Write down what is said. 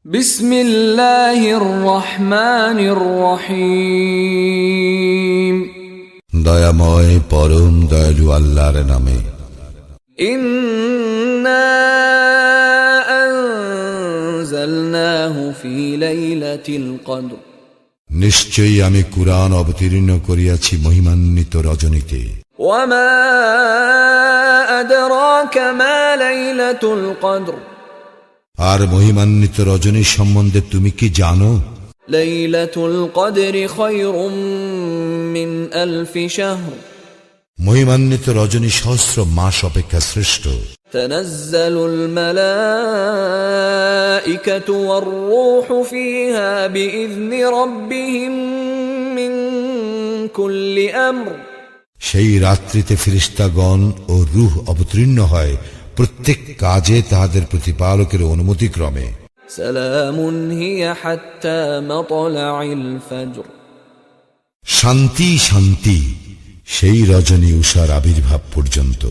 বিসমিল্লাহির রহমানির রহিম। দয়াময় পরম দয়ালু আল্লাহর নামে। ইন্না আনজালনাহু ফি লাইলাতিল কদর। নিশ্চয়ই আমি কুরআন অবতীর্ণ করিয়াছি মহিমান্বিত রজনীতে। ওয়া মা আদরাকা মা লাইলাতুল কদর। আর মহিমান্বিত রজনী সম্বন্ধে তুমি কি জানো? লাইলাতুল কদরি খায়রুম মিন আলফি শাহর। মহিমান্বিত রজনী সহস্র মাস অপেক্ষা শ্রেষ্ঠ। তানাজ্জালুল মালাইকাতু ওয়ার রূহু ফিহা বিইذনি রাব্বিহিম মিন কুল্লি আমর। সেই রাত্রিতে ফেরেশতাগণ ও রূহ অবতীর্ণ হয় প্রত্যেক কাজে তাহাদের প্রতিপালকের অনুমতিক্রমে। সালামুন হিয়া হাত্তা মাতলাইল ফজর। শান্তি শান্তি সেই রজনী উষার আবির্ভাব পর্যন্ত।